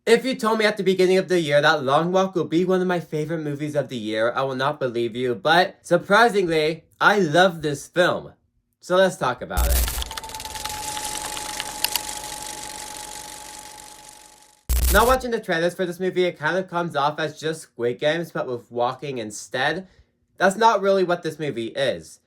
If you told me at the beginning of the year that Long Walk will be one of my favorite movies of the year, I will not believe you, but surprisingly, I love this film. So let's talk about it. Now watching the trailers for this movie, it kind of comes off as just Squid Games, but with walking instead. That's not really what this movie is.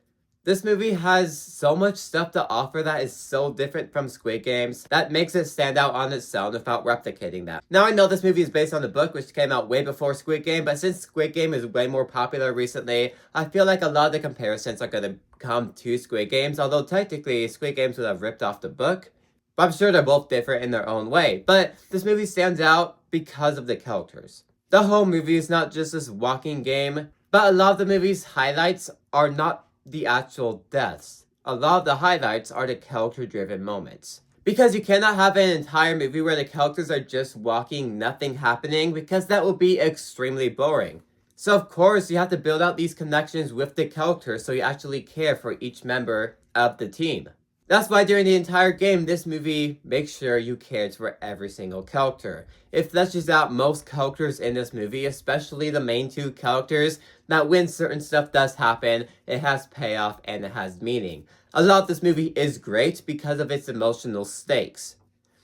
This movie has so much stuff to offer that is so different from Squid Games that makes it stand out on its own without replicating that. Now I know this movie is based on the book which came out way before Squid Game, but since Squid Game is way more popular recently, I feel like a lot of the comparisons are going to come to Squid Games, although technically Squid Games would have ripped off the book. But I'm sure they're both different in their own way. But this movie stands out because of the characters. The whole movie is not just this walking game, but a lot of the movie's highlights are not the actual deaths. A lot of the highlights are the character-driven moments. Because you cannot have an entire movie where the characters are just walking, nothing happening, because that would be extremely boring. So of course, you have to build out these connections with the characters so you actually care for each member of the team. That's why during the entire game, this movie makes sure you cared for every single character. It fleshes out most characters in this movie, especially the main two characters, that when certain stuff does happen, it has payoff and it has meaning. A lot of this movie is great because of its emotional stakes.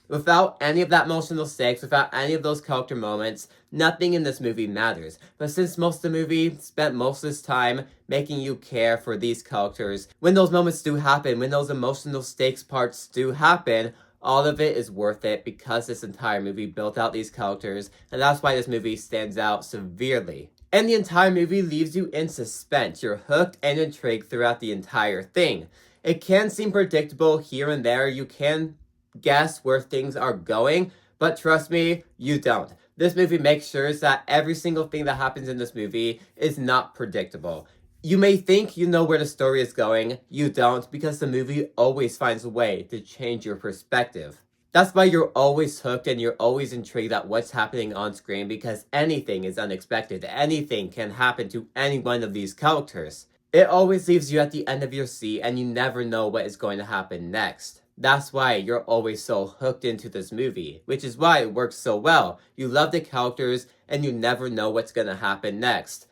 Without any of that emotional stakes, without any of those character moments, nothing in this movie matters. But since most of the movie spent most of its time making you care for these characters, when those moments do happen, when those emotional stakes parts do happen, all of it is worth it because this entire movie built out these characters, and that's why this movie stands out severely. And the entire movie leaves you in suspense. You're hooked and intrigued throughout the entire thing. It can seem predictable here and there. You can guess where things are going, but trust me, you don't. This movie makes sure that every single thing that happens in this movie is not predictable. You may think you know where the story is going, you don't, because the movie always finds a way to change your perspective. That's why you're always hooked and you're always intrigued at what's happening on screen, because anything is unexpected. Anything can happen to any one of these characters. It always leaves you at the end of your seat and you never know what is going to happen next. That's why you're always so hooked into this movie, which is why it works so well. You love the characters and you never know what's going to happen next.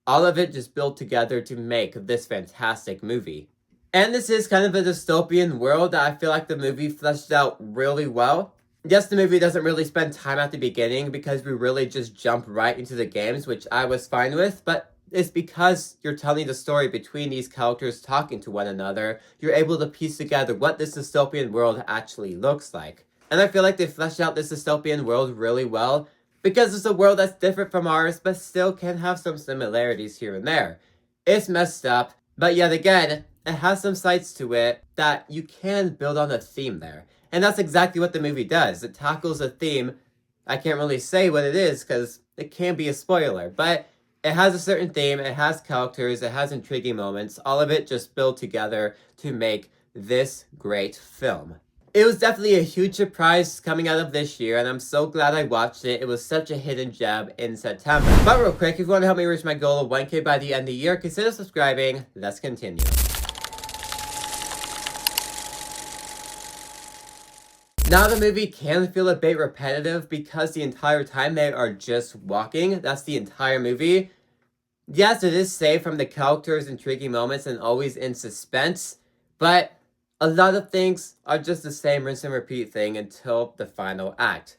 All of it just built together to make this fantastic movie. And this is kind of a dystopian world that I feel like the movie fleshed out really well. Yes, the movie doesn't really spend time at the beginning because we really just jump right into the games, which I was fine with, but it's because you're telling the story between these characters talking to one another, you're able to piece together what this dystopian world actually looks like. And I feel like they fleshed out this dystopian world really well, because it's a world that's different from ours, but still can have some similarities here and there. It's messed up, but yet again, it has some sides to it that you can build on a theme there. And that's exactly what the movie does. It tackles a theme. I can't really say what it is, because it can be a spoiler, but it has a certain theme, it has characters, it has intriguing moments, all of it just built together to make this great film. It was definitely a huge surprise coming out of this year, and I'm so glad I watched it. It was such a hidden gem in September. But real quick, if you want to help me reach my goal of 1K by the end of the year, consider subscribing. Let's continue. Now the movie can feel a bit repetitive because the entire time they are just walking. That's the entire movie. Yes, it is safe from the characters' intriguing moments and always in suspense, but a lot of things are just the same rinse and repeat thing until the final act.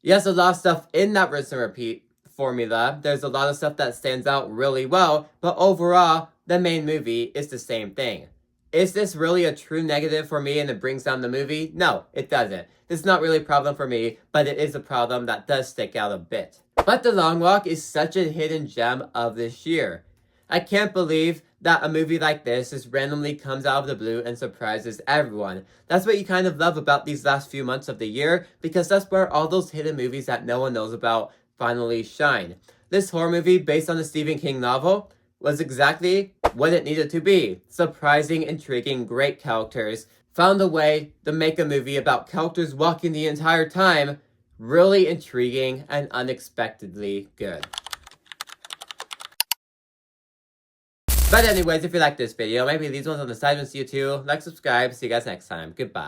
Yes, a lot of stuff in that rinse and repeat formula. There's a lot of stuff that stands out really well, but overall, the main movie is the same thing. Is this really a true negative for me and it brings down the movie? No, it doesn't. This is not really a problem for me, but it is a problem that does stick out a bit. But The Long Walk is such a hidden gem of this year. I can't believe that a movie like this just randomly comes out of the blue and surprises everyone. That's what you kind of love about these last few months of the year, because that's where all those hidden movies that no one knows about finally shine. This horror movie based on the Stephen King novel was exactly what it needed to be. Surprising, intriguing, great characters. Found a way to make a movie about characters walking the entire time. Really intriguing and unexpectedly good. But anyways, if you like this video, maybe leave ones on the side and see you too. Like, subscribe. See you guys next time. Goodbye.